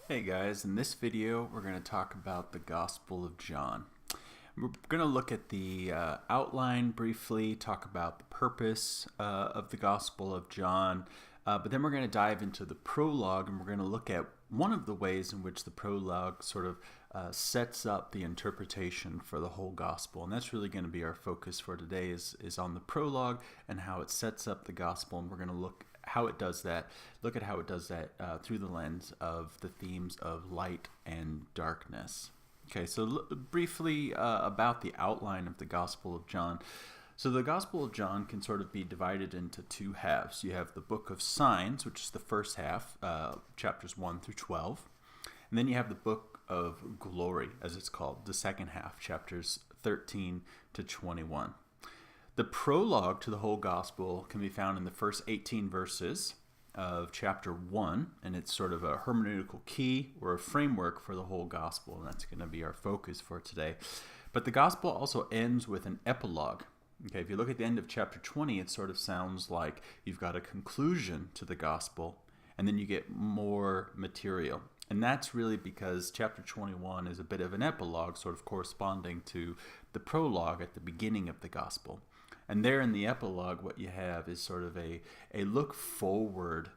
Hey guys, in this video we're going to talk about the Gospel of John. We're going to look at the outline briefly, talk about the purpose of the Gospel of John, but then we're going to dive into the prologue and we're going to look at one of the ways in which the prologue sort of sets up the interpretation for the whole Gospel. And that's really going to be our focus for today is on the prologue and how it sets up the Gospel, and we're going to look at how it does that through the lens of the themes of light and darkness. Okay, so briefly about the outline of the Gospel of John. So the Gospel of John can sort of be divided into two halves. You have the Book of Signs, which is the first half, chapters 1 through 12. And then you have the Book of Glory, as it's called, the second half, chapters 13 to 21. The prologue to the whole Gospel can be found in the first 18 verses of chapter 1, and it's sort of a hermeneutical key or a framework for the whole Gospel, and that's going to be our focus for today. But the Gospel also ends with an epilogue. Okay, if you look at the end of chapter 20, it sort of sounds like you've got a conclusion to the Gospel, and then you get more material. And that's really because chapter 21 is a bit of an epilogue, sort of corresponding to the prologue at the beginning of the Gospel. And there in the epilogue, what you have is sort of a look forward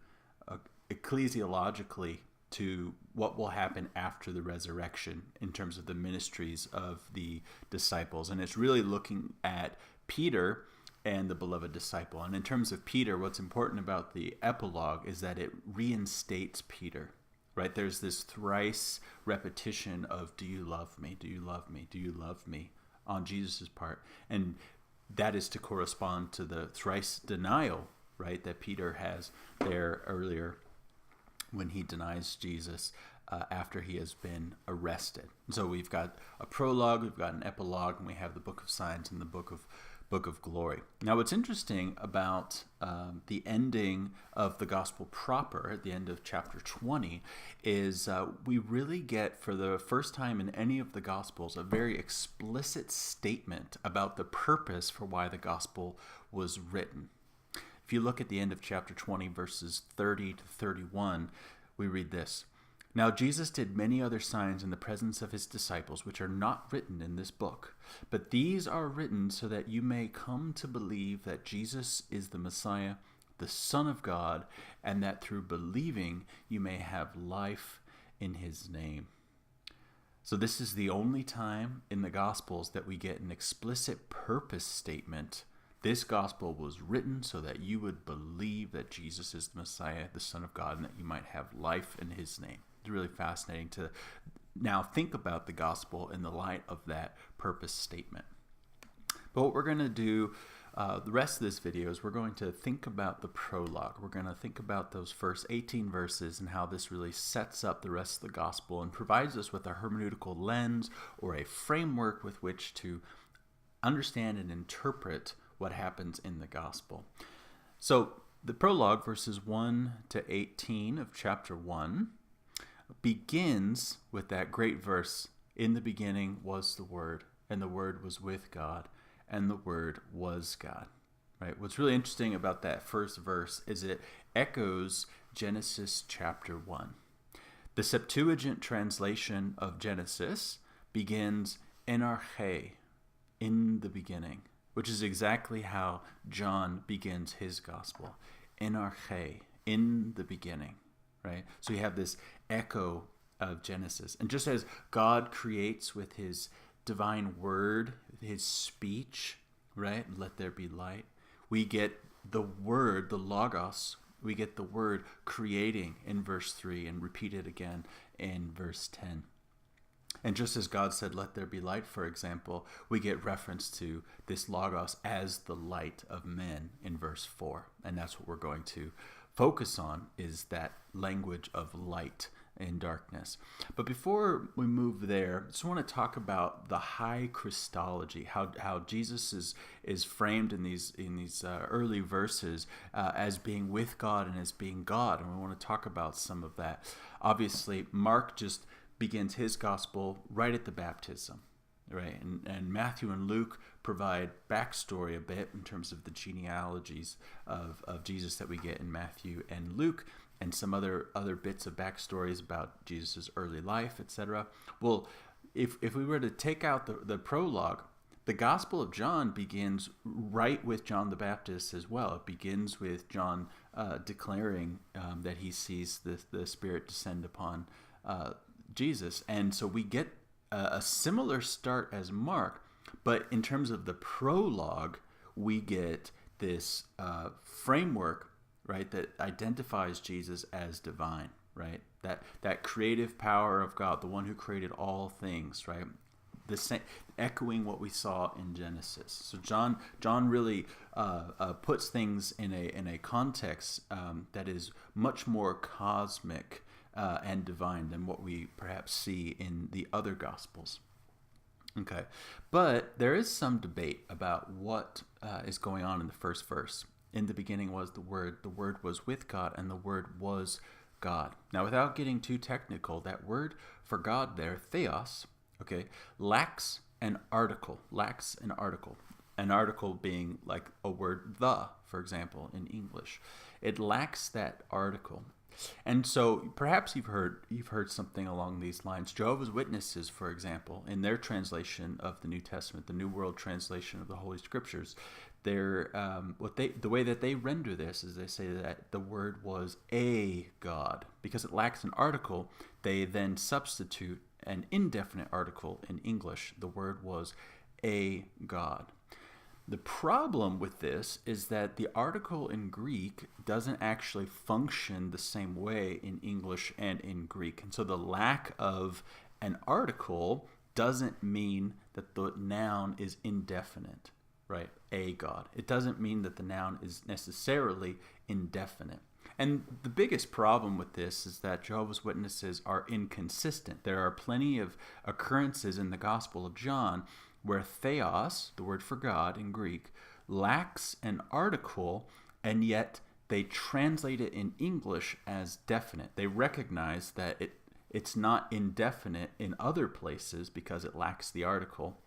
ecclesiologically to what will happen after the resurrection in terms of the ministries of the disciples. And it's really looking at Peter and the beloved disciple. And in terms of Peter, what's important about the epilogue is that it reinstates Peter, right? There's this thrice repetition of, do you love me? Do you love me? Do you love me? On Jesus' part. And that is to correspond to the thrice denial, right, that Peter has there earlier when he denies Jesus after he has been arrested. So we've got a prologue, we've got an epilogue, and we have the Book of Signs and the Book of Glory. Now, what's interesting about the ending of the Gospel proper, at the end of chapter 20, is we really get, for the first time in any of the Gospels, a very explicit statement about the purpose for why the Gospel was written. If you look at the end of chapter 20, verses 30 to 31, we read this. Now Jesus did many other signs in the presence of his disciples, which are not written in this book. But these are written so that you may come to believe that Jesus is the Messiah, the Son of God, and that through believing you may have life in his name. So this is the only time in the Gospels that we get an explicit purpose statement. This gospel was written so that you would believe that Jesus is the Messiah, the Son of God, and that you might have life in his name. It's really fascinating to now think about the gospel in the light of that purpose statement. But what we're going to do the rest of this video is we're going to think about the prologue. We're going to think about those first 18 verses and how this really sets up the rest of the gospel and provides us with a hermeneutical lens or a framework with which to understand and interpret what happens in the gospel. So the prologue, verses 1 to 18 of chapter 1, begins with that great verse, in the beginning was the Word, and the Word was with God, and the Word was God. Right? What's really interesting about that first verse is it echoes Genesis chapter 1. The Septuagint translation of Genesis begins en arche, in the beginning, which is exactly how John begins his gospel. En arche, in the beginning. Right? So you have this echo of Genesis. And just as God creates with his divine word, his speech, right? Let there be light. We get the word, the logos, we get the word creating in verse 3 and repeated again in verse 10. And just as God said, let there be light, for example, we get reference to this logos as the light of men in verse 4. And that's what we're going to focus on, is that language of light and darkness. But before we move there, I just want to talk about the high Christology, how Jesus is framed in these early verses as being with God and as being God. And we want to talk about some of that. Obviously, Mark just begins his gospel right at the baptism. Right, and Matthew and Luke provide backstory a bit in terms of the genealogies of Jesus that we get in Matthew and Luke. and some other bits of backstories about Jesus' early life, etc. Well, if we were to take out the prologue, the Gospel of John begins right with John the Baptist as well. It begins with John declaring that he sees the Spirit descend upon Jesus. And so we get a similar start as Mark, but in terms of the prologue, we get this framework, right, that identifies Jesus as divine, right? That creative power of God, the one who created all things, right? The same, echoing what we saw in Genesis. So John really puts things in a context that is much more cosmic and divine than what we perhaps see in the other Gospels. Okay, but there is some debate about what is going on in the first verse. In the beginning was the Word was with God, and the Word was God. Now, without getting too technical, that word for God there, theos, okay, lacks an article. An article being like a word the, for example, in English. It lacks that article. And so perhaps you've heard something along these lines. Jehovah's Witnesses, for example, in their translation of the New Testament, the New World Translation of the Holy Scriptures, the way that they render this is they say that the word was a God. Because it lacks an article, they then substitute an indefinite article in English. The word was a God. The problem with this is that the article in Greek doesn't actually function the same way in English and in Greek. And so the lack of an article doesn't mean that the noun is indefinite, right? A God. It doesn't mean that the noun is necessarily indefinite. And the biggest problem with this is that Jehovah's Witnesses are inconsistent. There are plenty of occurrences in the Gospel of John where theos, the word for God in Greek, lacks an article, and yet they translate it in English as definite. They recognize that it's not indefinite in other places because it lacks the article,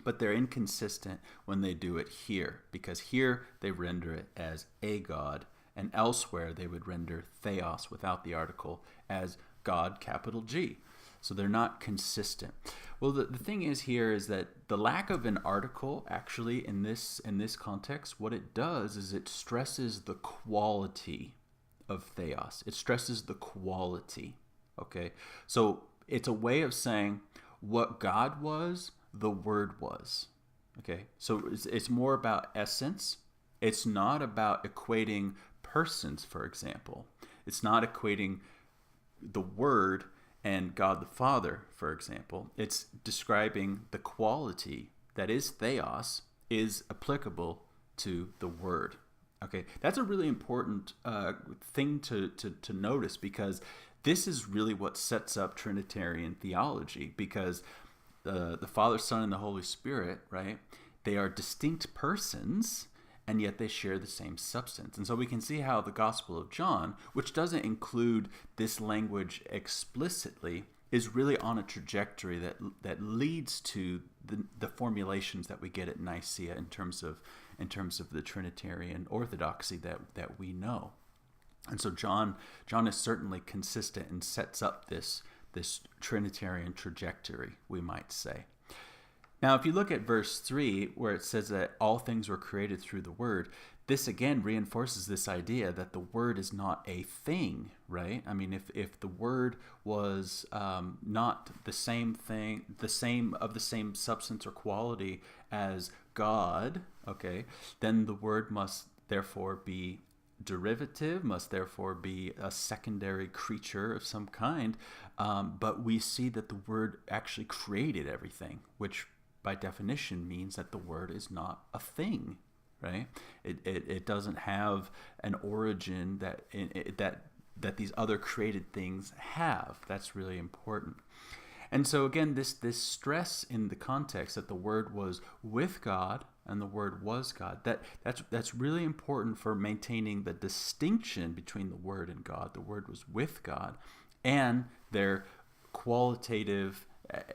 but they're inconsistent when they do it here, because here they render it as a God, and elsewhere they would render theos without the article as God, capital G. So they're not consistent. Well, the thing is here is that the lack of an article actually in this context, what it does is it stresses the quality of theos. It stresses the quality, okay? So it's a way of saying what God was, the Word was, okay? So it's more about essence. It's not about equating persons, for example. It's not equating the Word and God the Father, for example. It's describing the quality that is theos is applicable to the Word. Okay, that's a really important thing to notice, because this is really what sets up Trinitarian theology, because the Father, Son, and the Holy Spirit, right, they are distinct persons, and yet they share the same substance. And so we can see how the Gospel of John, which doesn't include this language explicitly, is really on a trajectory that leads to the formulations that we get at Nicaea in terms of the Trinitarian orthodoxy that we know. And so John is certainly consistent and sets up this Trinitarian trajectory, we might say. Now, if you look at verse 3, where it says that all things were created through the Word, this again reinforces this idea that the Word is not a thing, right? I mean, if the Word was not the same thing, the same substance or quality as God, okay, then the Word must therefore be derivative, must therefore be a secondary creature of some kind. But we see that the Word actually created everything, which by definition means that the Word is not a thing, right? It doesn't have an origin that these other created things have. That's really important. And so again, this stress in the context that the Word was with God and the Word was God, that's really important for maintaining the distinction between the Word and God. The Word was with God, and their qualitative,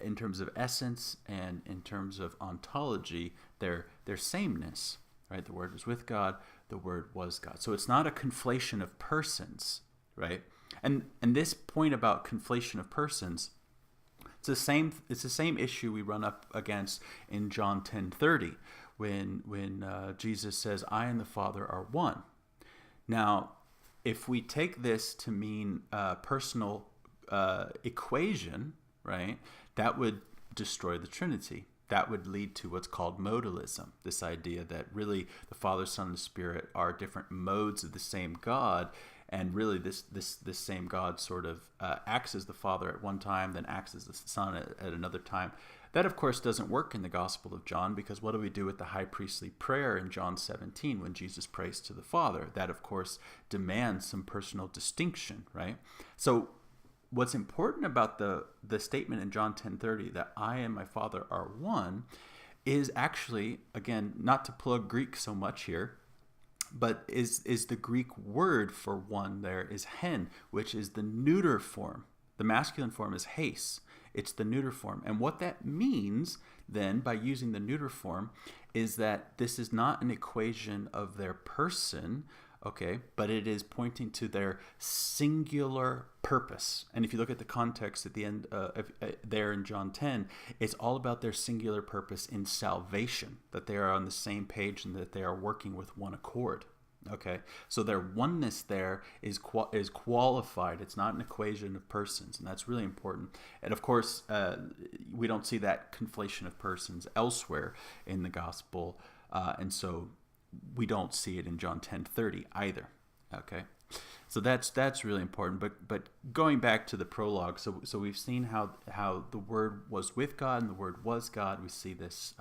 in terms of essence and in terms of ontology, their sameness, right? The Word was with God, the Word was God. So it's not a conflation of persons, right? And this point about conflation of persons, it's the same issue we run up against in John 10:30 when Jesus says, "I and the Father are one." Now, if we take this to mean personal equation, right, that would destroy the Trinity. That would lead to what's called modalism, this idea that really the Father, Son, and Spirit are different modes of the same God, and really this same God sort of acts as the Father at one time, then acts as the Son at another time. That, of course, doesn't work in the Gospel of John, because what do we do with the high priestly prayer in John 17 when Jesus prays to the Father? That, of course, demands some personal distinction, right? So what's important about the statement in John 10:30 that I and my Father are one is actually, again, not to plug Greek so much here, but is the Greek word for one there is hen, which is the neuter form. The masculine form is heis. It's the neuter form. And what that means then, by using the neuter form, is that this is not an equation of their person, okay, but it is pointing to their singular purpose. And if you look at the context at the end there in John 10, it's all about their singular purpose in salvation, that they are on the same page and that they are working with one accord. Okay, so their oneness there is qualified. It's not an equation of persons, and that's really important. And of course, we don't see that conflation of persons elsewhere in the gospel, and so we don't see it in John 10:30 either. Okay, so that's really important. But going back to the prologue, so we've seen how the Word was with God and the Word was God. We see this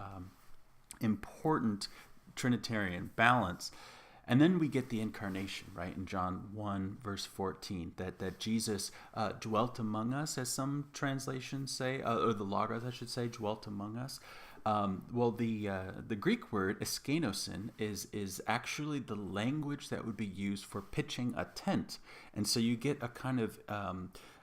important Trinitarian balance. And then we get the incarnation, right, in John 1, verse 14, that Jesus dwelt among us, as some translations say, or the Logos, I should say, dwelt among us. Well, the Greek word eskenosin is actually the language that would be used for pitching a tent. And so you get a kind of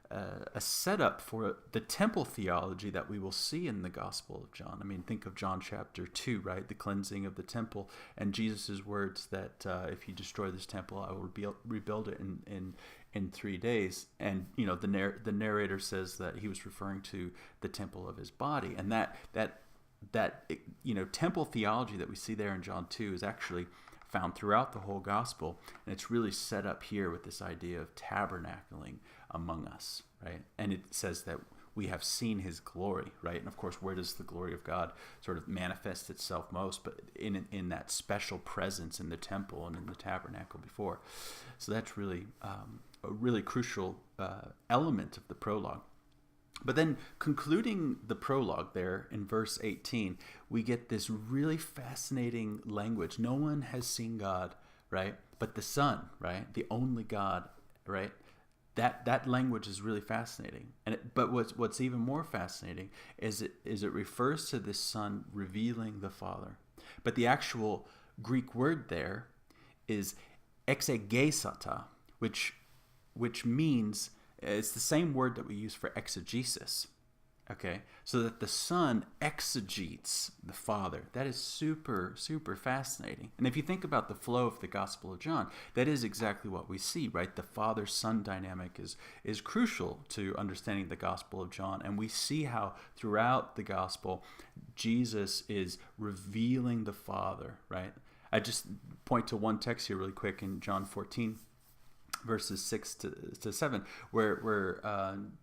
a setup for the temple theology that we will see in the Gospel of John. I mean, think of John chapter 2, right? The cleansing of the temple, and Jesus' words that if you destroy this temple, I will rebuild it in 3 days. And, you know, the narrator says that he was referring to the temple of his body. And that you know, temple theology that we see there in John 2 is actually found throughout the whole gospel, and it's really set up here with this idea of tabernacling among us, right? And it says that we have seen his glory, right? And of course, where does the glory of God sort of manifest itself most? But in that special presence in the temple and in the tabernacle before. So that's really a really crucial element of the prologue. But then concluding the prologue there in verse 18, we get this really fascinating language. No one has seen God, right? But the Son, right? The only God, right? That language is really fascinating. But what's even more fascinating is it refers to this Son revealing the Father. But the actual Greek word there is exegesata, which means it's the same word that we use for exegesis, okay? So that the Son exegetes the Father. That is super, super fascinating. And if you think about the flow of the Gospel of John, that is exactly what we see, right? The Father-Son dynamic is crucial to understanding the Gospel of John. And we see how throughout the Gospel, Jesus is revealing the Father, right? I just point to one text here really quick in John 14, verses 6 to 7, where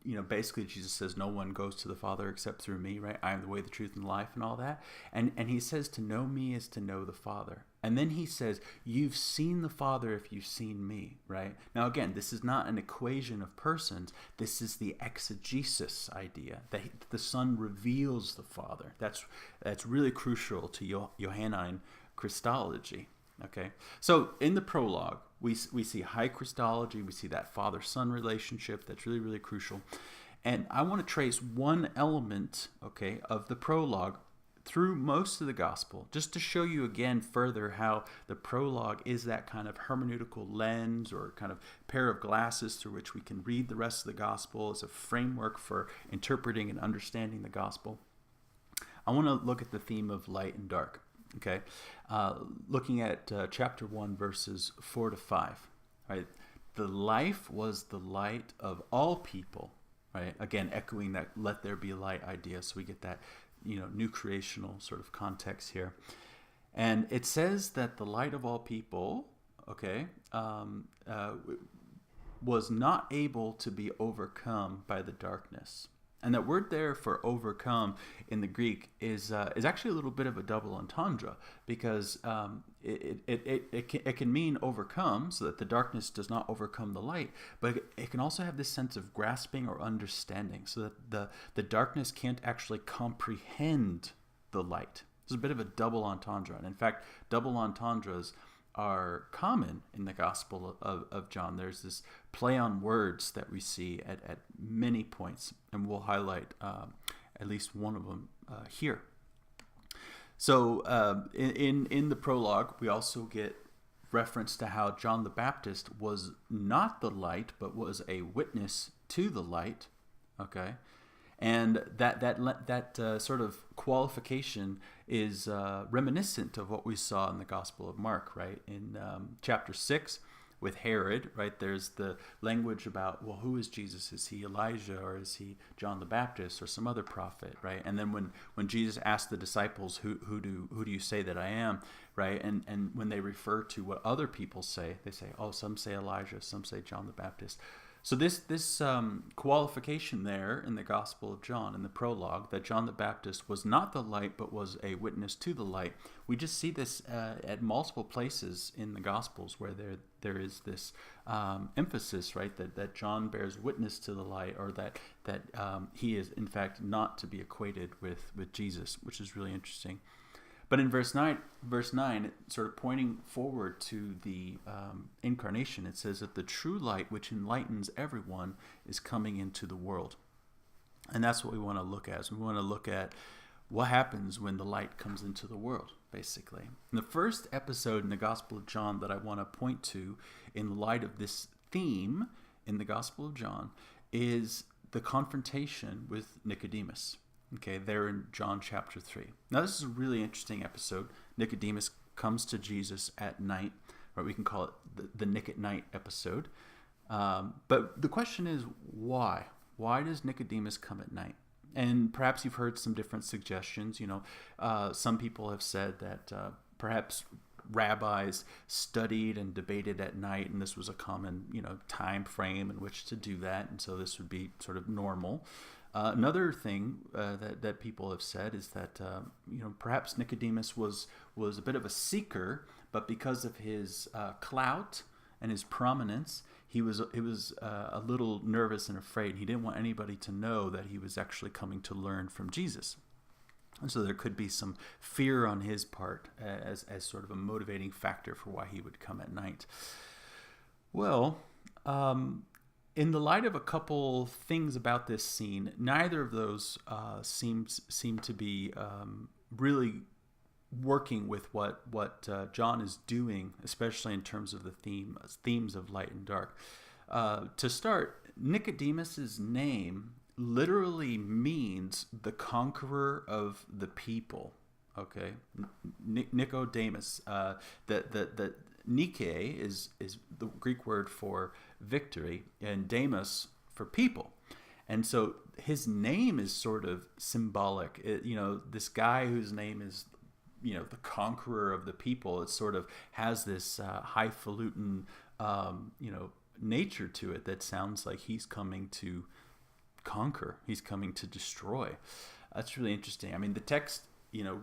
you know, basically Jesus says, no one goes to the Father except through me, right? I am the way, the truth, and the life, and all that. And he says to know me is to know the Father. And then he says, you've seen the Father if you've seen me, right? Now again, this is not an equation of persons. This is the exegesis idea, that the Son reveals the Father. That's really crucial to Johannine Christology. Okay, so in the prologue, we see high Christology, we see that Father-Son relationship that's really, really crucial. And I want to trace one element, okay, of the prologue through most of the gospel, just to show you again further how the prologue is that kind of hermeneutical lens or kind of pair of glasses through which we can read the rest of the gospel as a framework for interpreting and understanding the gospel. I want to look at the theme of light and dark. Okay, looking at chapter 1, verses 4 to 5. Right, the life was the light of all people, right? Again, echoing that "let there be light" idea. So we get that, new creational sort of context here. And it says that the light of all people, okay, was not able to be overcome by the darkness. And that word there for overcome in the Greek is actually a little bit of a double entendre, because it can mean overcome, so that the darkness does not overcome the light, but it can also have this sense of grasping or understanding, so that the darkness can't actually comprehend the light. It's a bit of a double entendre. And in fact, double entendres are common in the Gospel of John. There's this play on words that we see at many points, and we'll highlight at least one of them here. So in the prologue, we also get reference to how John the Baptist was not the light, but was a witness to the light. Okay. And that sort of qualification is reminiscent of what we saw in the Gospel of Mark, right? In chapter 6 with Herod, right? There's the language about, well, who is Jesus? Is he Elijah, or is he John the Baptist, or some other prophet, right? And then when Jesus asked the disciples, who do you say that I am, right? And when they refer to what other people say, they say, oh, some say Elijah, some say John the Baptist. So this qualification there in the Gospel of John, in the prologue, that John the Baptist was not the light, but was a witness to the light, we just see this at multiple places in the Gospels, where there is this emphasis, right, that John bears witness to the light, or that he is in fact not to be equated with Jesus, which is really interesting. But in verse 9, sort of pointing forward to the incarnation, it says that the true light, which enlightens everyone, is coming into the world. And that's what we want to look at. So we want to look at what happens when the light comes into the world, basically. And the first episode in the Gospel of John that I want to point to in light of this theme in the Gospel of John is the confrontation with Nicodemus. Okay, there in John chapter 3. Now, this is a really interesting episode. Nicodemus comes to Jesus at night, or we can call it the Nick at Night episode. But the question is, why? Why does Nicodemus come at night? And perhaps you've heard some different suggestions. Some people have said that perhaps rabbis studied and debated at night, and this was a common, time frame in which to do that, and so this would be sort of normal. Another thing that people have said is that perhaps Nicodemus was a bit of a seeker, but because of his clout and his prominence, he was a little nervous and afraid. He didn't want anybody to know that he was actually coming to learn from Jesus, and so there could be some fear on his part as sort of a motivating factor for why he would come at night. Well. In the light of a couple things about this scene, neither of those seem to be really working with what John is doing, especially in terms of the themes of light and dark. To start, Nicodemus's name literally means the conqueror of the people. Okay, Nicodemus. The Nike is the Greek word for victory, and Demas for people. And so his name is sort of symbolic. This guy whose name is, the conqueror of the people, it sort of has this highfalutin, nature to it that sounds like he's coming to conquer. He's coming to destroy. That's really interesting. I mean, the text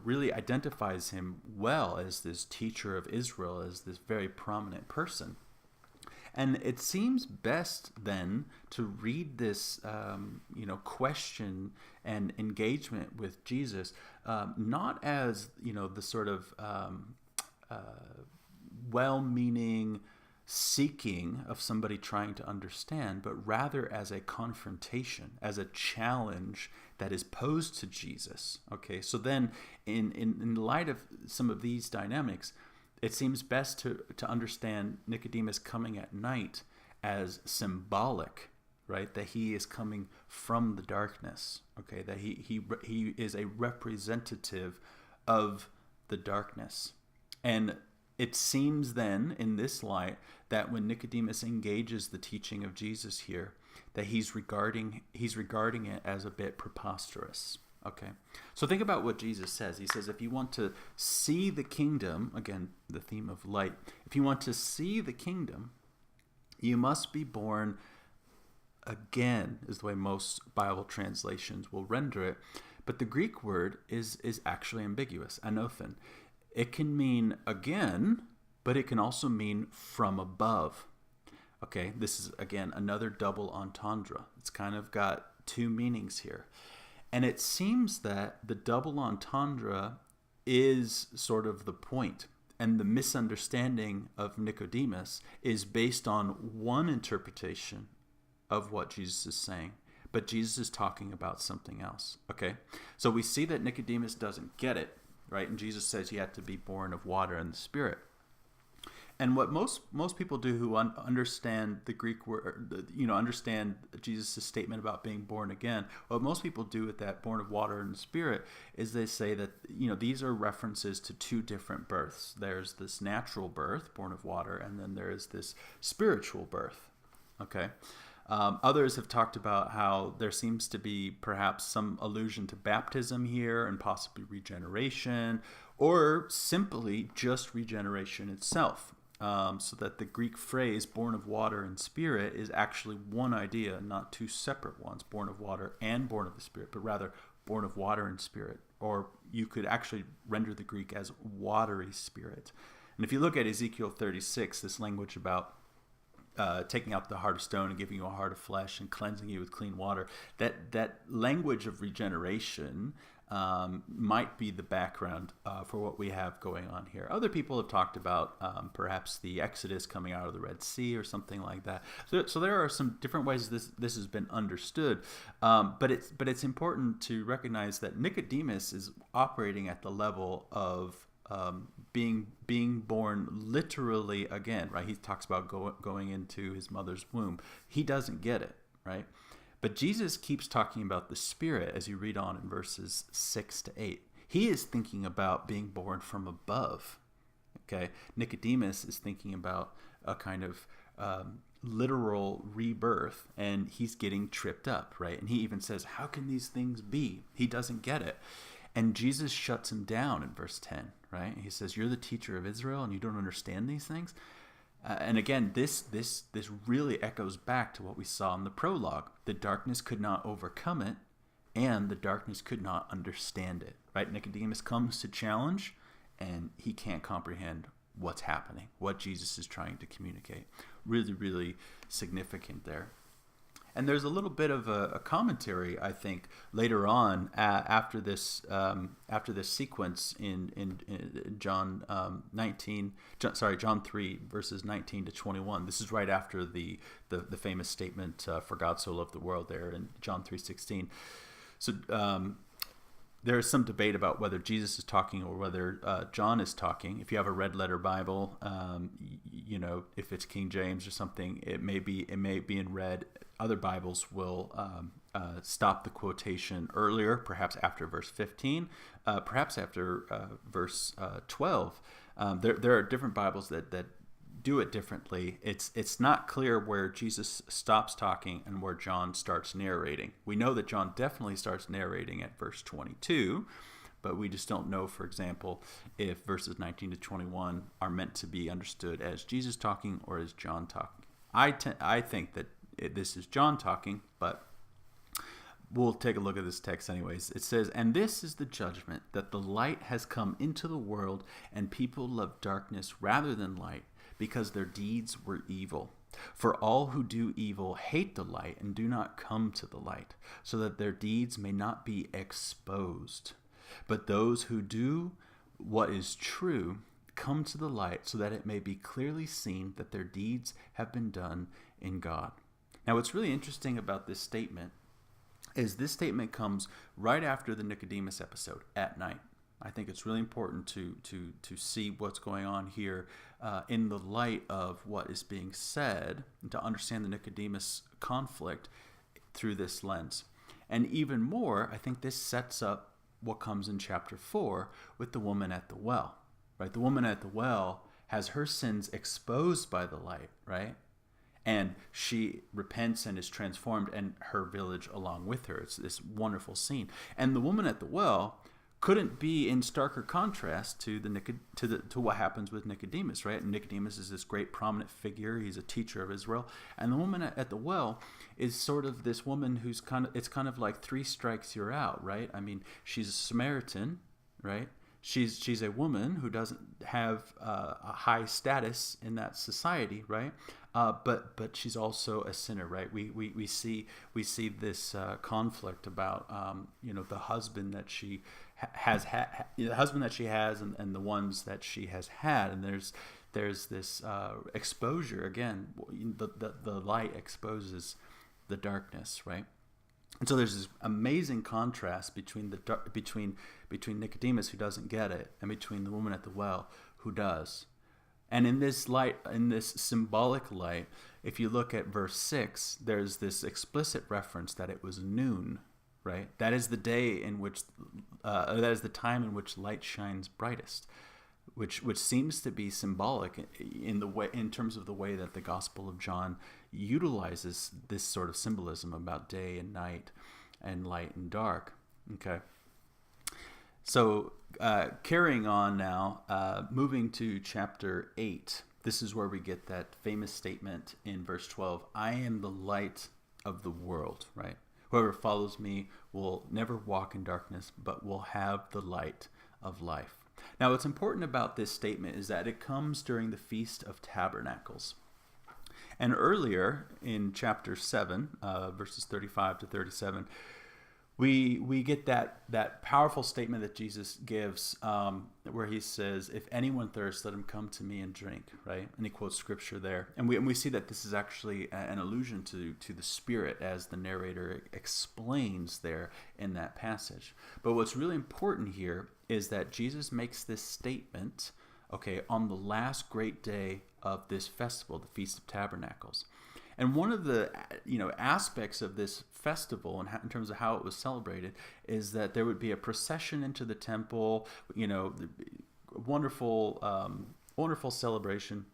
really identifies him well as this teacher of Israel, as this very prominent person. And it seems best then to read this, question and engagement with Jesus, not as, the sort of well-meaning seeking of somebody trying to understand, but rather as a confrontation, as a challenge that is posed to Jesus. Okay, so then in light of some of these dynamics, it seems best to understand Nicodemus coming at night as symbolic, right? That he is coming from the darkness, okay? That he is a representative of the darkness. And it seems then, in this light, that when Nicodemus engages the teaching of Jesus here, that he's regarding it as a bit preposterous. Okay, so think about what Jesus says. He says, if you want to see the kingdom, again, the theme of light, if you want to see the kingdom, you must be born again, is the way most Bible translations will render it. But the Greek word is actually ambiguous, anothen. It can mean again, but it can also mean from above. Okay, this is, again, another double entendre. It's kind of got two meanings here. And it seems that the double entendre is sort of the point. And the misunderstanding of Nicodemus is based on one interpretation of what Jesus is saying. But Jesus is talking about something else. Okay, so we see that Nicodemus doesn't get it, right? And Jesus says he had to be born of water and the Spirit. And what most people do who understand the Greek word, understand Jesus' statement about being born again, what most people do with that born of water and Spirit is they say that, these are references to two different births. There's this natural birth, born of water, and then there is this spiritual birth. Okay. Others have talked about how there seems to be perhaps some allusion to baptism here and possibly regeneration, or simply just regeneration itself. So that the Greek phrase born of water and Spirit is actually one idea, not two separate ones, born of water and born of the Spirit, but rather born of water and Spirit. Or you could actually render the Greek as watery spirit. And if you look at Ezekiel 36, this language about taking out the heart of stone and giving you a heart of flesh and cleansing you with clean water, that language of regeneration might be the background for what we have going on here. Other people have talked about perhaps the Exodus coming out of the Red Sea or something like that. So there are some different ways this has been understood, but it's important to recognize that Nicodemus is operating at the level of being born literally again, right? He talks about going into his mother's womb. He doesn't get it, right? But Jesus keeps talking about the Spirit as you read on in verses 6 to 8. He is thinking about being born from above. Okay, Nicodemus is thinking about a kind of literal rebirth, and he's getting tripped up, right? And he even says, "How can these things be?" He doesn't get it. And Jesus shuts him down in verse 10, right? He says, "You're the teacher of Israel and you don't understand these things?" And again, this really echoes back to what we saw in the prologue. The darkness could not overcome it, and the darkness could not understand it, right? Nicodemus comes to challenge, and he can't comprehend what's happening, what Jesus is trying to communicate. Really, really significant there. And there's a little bit of a commentary, I think, later on after this sequence in John 3 verses 19 to 21. This is right after the famous statement, "For God so loved the world," there in John 3:16. So there is some debate about whether Jesus is talking or whether John is talking. If you have a red letter Bible, if it's King James or something, it may be in red. Other Bibles will stop the quotation earlier, perhaps after verse 15, perhaps after verse 12. There are different Bibles that do it differently. It's not clear where Jesus stops talking and where John starts narrating. We know that John definitely starts narrating at verse 22, but we just don't know, for example, if verses 19 to 21 are meant to be understood as Jesus talking or as John talking. I think that this is John talking, but we'll take a look at this text anyways. It says, "And this is the judgment, that the light has come into the world, and people love darkness rather than light, because their deeds were evil. For all who do evil hate the light and do not come to the light, so that their deeds may not be exposed. But those who do what is true come to the light, so that it may be clearly seen that their deeds have been done in God." Now, what's really interesting about this statement is this statement comes right after the Nicodemus episode at night. I think it's really important to see what's going on here in the light of what is being said, and to understand the Nicodemus conflict through this lens. And even more, I think this sets up what comes in chapter 4 with the woman at the well. Right? The woman at the well has her sins exposed by the light, right? And she repents and is transformed, and her village along with her. It's this wonderful scene. And the woman at the well couldn't be in starker contrast to what happens with Nicodemus, right? And Nicodemus is this great prominent figure. He's a teacher of Israel, and the woman at the well is sort of this woman who's it's kind of like three strikes you're out, right? I mean, she's a Samaritan, right? She's a woman who doesn't have a high status in that society, right? But she's also a sinner, right? We see this conflict about the husband that she has had, the husband that she has, and the ones that she has had, and there's this exposure again. The light exposes the darkness, right? And so there's this amazing contrast between between Nicodemus, who doesn't get it, and between the woman at the well, who does. And in this light, in this symbolic light, if you look at verse 6, there's this explicit reference that it was noon, right? That is the day in which, that is the time in which light shines brightest, which seems to be symbolic in terms of the way that the Gospel of John utilizes this sort of symbolism about day and night and light and dark. Okay. So carrying on now, moving to chapter 8, this is where we get that famous statement in verse 12, I am the light of the world, right? Whoever follows me will never walk in darkness, but will have the light of life. Now, what's important about this statement is that it comes during the Feast of Tabernacles. And earlier in chapter 7, verses 35 to 37, we get that powerful statement that Jesus gives where he says, if anyone thirsts, let him come to me and drink, right? And he quotes scripture there. And we see that this is actually an allusion to the Spirit, as the narrator explains there in that passage. But what's really important here is that Jesus makes this statement, okay, on the last great day of this festival, the Feast of Tabernacles. And one of the aspects of this festival, and in terms of how it was celebrated, is that there would be a procession into the temple, wonderful celebration,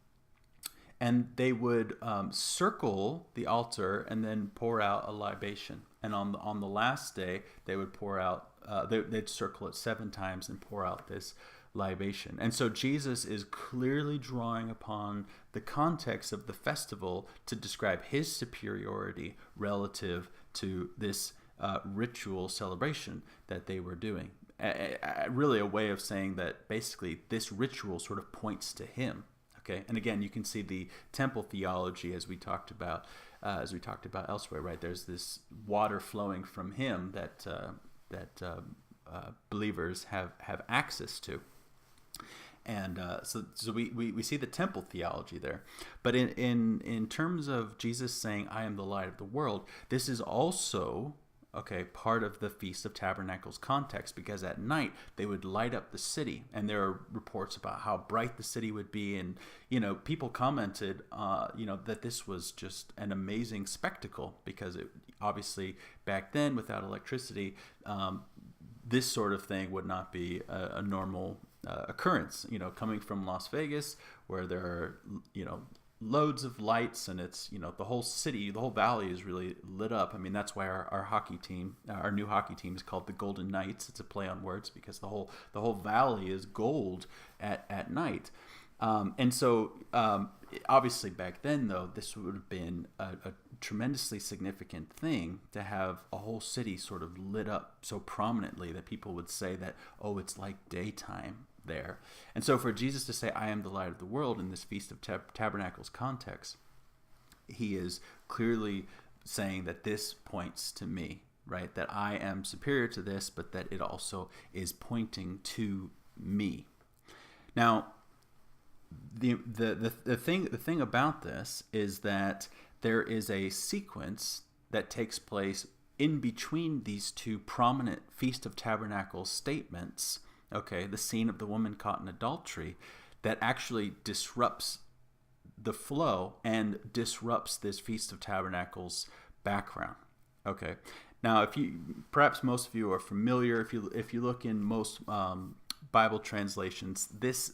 and they would circle the altar and then pour out a libation. And on the last day, they would pour out, they'd circle it 7 times and pour out this libation. And so Jesus is clearly drawing upon the context of the festival to describe his superiority relative to this ritual celebration that they were doing. Really a way of saying that basically this ritual sort of points to him. Okay, and again, you can see the temple theology as we talked about elsewhere, right? There's this water flowing from him that believers have access to. And so we see the temple theology there. But in terms of Jesus saying, I am the light of the world, this is also, okay, part of the Feast of Tabernacles context, because at night they would light up the city. And there are reports about how bright the city would be. And, people commented, that this was just an amazing spectacle, because it obviously back then, without electricity, this sort of thing would not be a normal occurrence, coming from Las Vegas, where there are, loads of lights, and it's, the whole city, the whole valley is really lit up. I mean, that's why our hockey team, our new hockey team, is called the Golden Knights. It's a play on words, because the whole valley is gold at night. And so obviously back then, though, this would have been a tremendously significant thing to have a whole city sort of lit up so prominently that people would say that, oh, it's like daytime there. And so for Jesus to say, I am the light of the world in this Feast of Tabernacles context, he is clearly saying that this points to me, right? That I am superior to this, but that it also is pointing to me. Now, the thing about this is that there is a sequence that takes place in between these two prominent Feast of Tabernacles statements, okay, the scene of the woman caught in adultery, that actually disrupts the flow and disrupts this Feast of Tabernacles background. Okay, now perhaps most of you are familiar, if you look in most Bible translations, this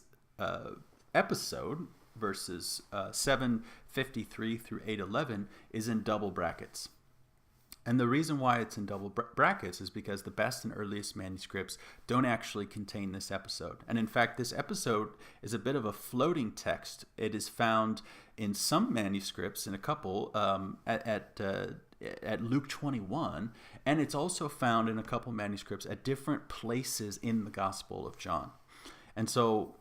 episode, verses 7:53 through 8:11, is in double brackets. And the reason why it's in double brackets is because the best and earliest manuscripts don't actually contain this episode. And in fact, this episode is a bit of a floating text. It is found in some manuscripts, in a couple, at Luke 21, and it's also found in a couple manuscripts at different places in the Gospel of John. And so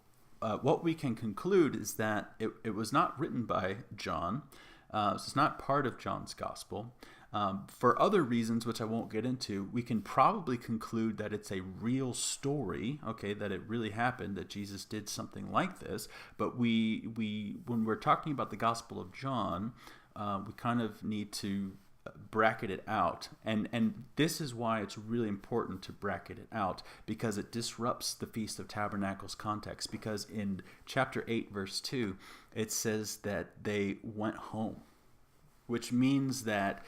what we can conclude is that it was not written by John. So it's not part of John's Gospel. For other reasons, which I won't get into, we can probably conclude that it's a real story, okay, that it really happened, that Jesus did something like this. But we when we're talking about the Gospel of John, we kind of need to bracket it out. And this is why it's really important to bracket it out, because it disrupts the Feast of Tabernacles context. Because in chapter 8, verse 2, it says that they went home, which means that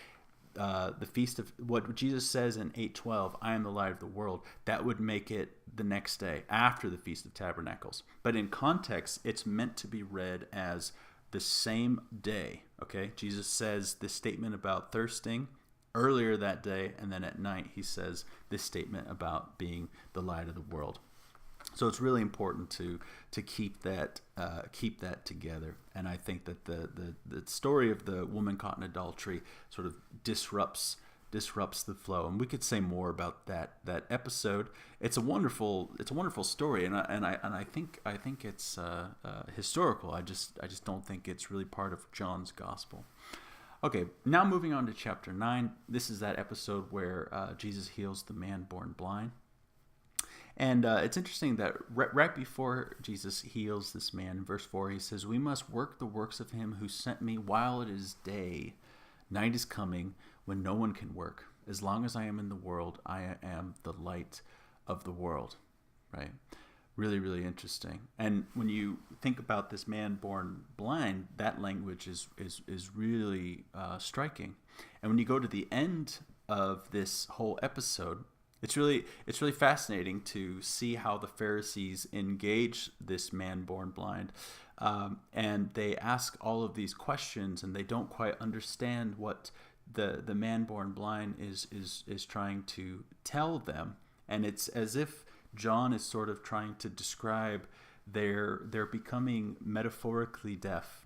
the feast of, what Jesus says in 8:12, I am the light of the world, that would make it the next day after the Feast of Tabernacles. But in context, it's meant to be read as the same day. Okay, Jesus says this statement about thirsting earlier that day, and then at night he says this statement about being the light of the world. So it's really important to keep that together. And I think that the story of the woman caught in adultery sort of disrupts the flow. And we could say more about that episode. It's a wonderful story, and I think it's historical. I just don't think it's really part of John's gospel. Okay, now moving on to chapter 9. This is that episode where Jesus heals the man born blind. And it's interesting that right before Jesus heals this man, in verse 4, he says, "We must work the works of him who sent me while it is day. Night is coming when no one can work. As long as I am in the world, I am the light of the world." Right? Really, really interesting. And when you think about this man born blind, that language is really striking. And when you go to the end of this whole episode, it's really fascinating to see how the Pharisees engage this man born blind, and they ask all of these questions, and they don't quite understand what the man born blind is trying to tell them, and it's as if John is sort of trying to describe their becoming metaphorically deaf,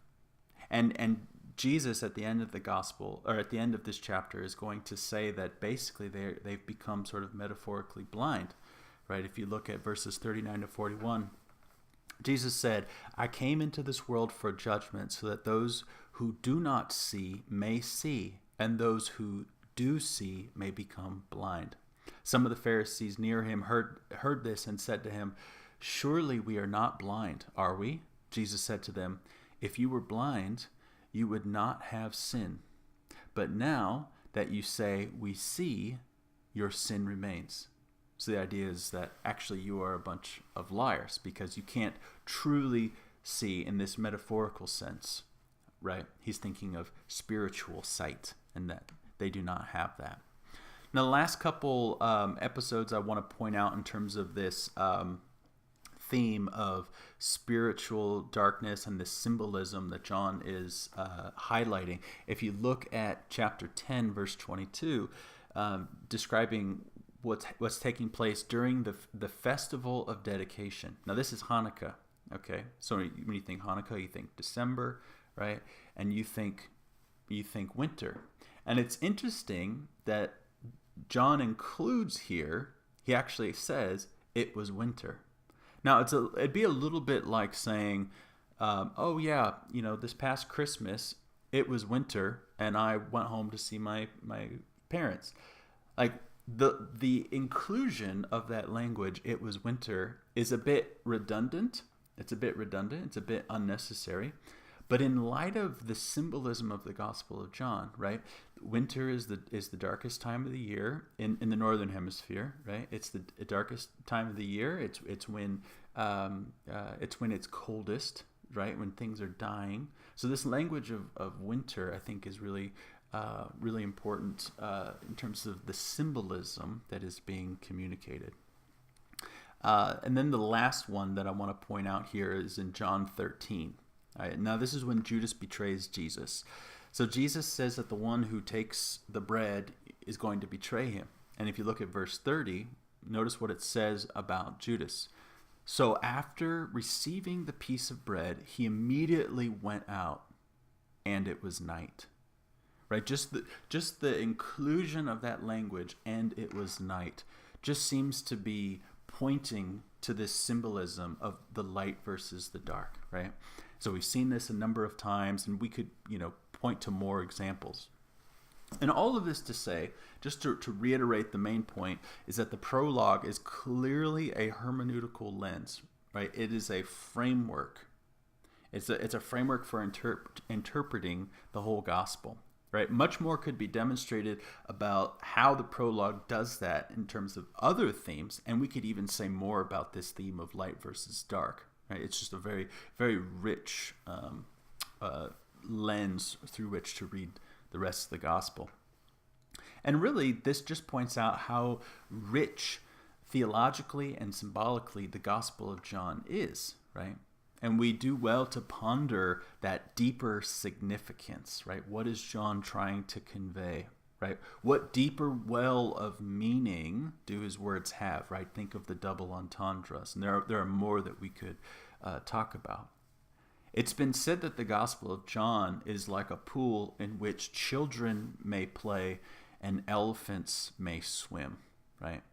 and Jesus at the end of the gospel, or at the end of this chapter, is going to say that basically they've become sort of metaphorically blind, right? If you look at verses 39 to 41, Jesus said, "I came into this world for judgment, so that those who do not see may see, and those who do see may become blind." Some of the Pharisees near him heard this and said to him, "Surely we are not blind, are we?" Jesus said to them, "If you were blind, you would not have sin. But now that you say we see, your sin remains." So the idea is that actually you are a bunch of liars, because you can't truly see in this metaphorical sense, right? He's thinking of spiritual sight, and that they do not have that. Now, the last couple episodes I want to point out in terms of this theme of spiritual darkness and the symbolism that John is highlighting. If you look at chapter 10, verse 22, describing what's taking place during the festival of dedication. Now, this is Hanukkah. Okay, so when you think Hanukkah, you think December, right? And you think winter. And it's interesting that John includes here, he actually says it was winter. Now, it'd be a little bit like saying, oh yeah, this past Christmas, it was winter, and I went home to see my parents. Like, the inclusion of that language, "it was winter," is a bit redundant. It's a bit unnecessary. But in light of the symbolism of the Gospel of John, right? Winter is the darkest time of the year in the northern hemisphere, right? It's the darkest time of the year. It's when it's coldest, right? When things are dying. So this language of winter, I think, is really important in terms of the symbolism that is being communicated. And then the last one that I want to point out here is in John 13. All right, now, this is when Judas betrays Jesus. So Jesus says that the one who takes the bread is going to betray him. And if you look at verse 30, notice what it says about Judas. So after receiving the piece of bread, he immediately went out, and it was night. Right? Just the inclusion of that language, and it was night, just seems to be pointing to this symbolism of the light versus the dark, right? So we've seen this a number of times, and we could, point to more examples. And all of this to say, just to reiterate the main point, is that the prologue is clearly a hermeneutical lens, right? It is a framework. It's a framework for interpreting the whole gospel, right? Much more could be demonstrated about how the prologue does that in terms of other themes, and we could even say more about this theme of light versus dark, right? It's just a very, very rich lens through which to read the rest of the gospel. And really, this just points out how rich theologically and symbolically the Gospel of John is, right? And we do well to ponder that deeper significance, right? What is John trying to convey, right? What deeper well of meaning do his words have, right? Think of the double entendres, and there are more that we could talk about. It's been said that the Gospel of John is like a pool in which children may play and elephants may swim, right?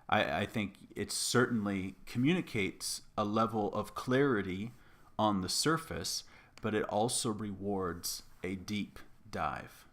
I think it certainly communicates a level of clarity on the surface, but it also rewards a deep dive.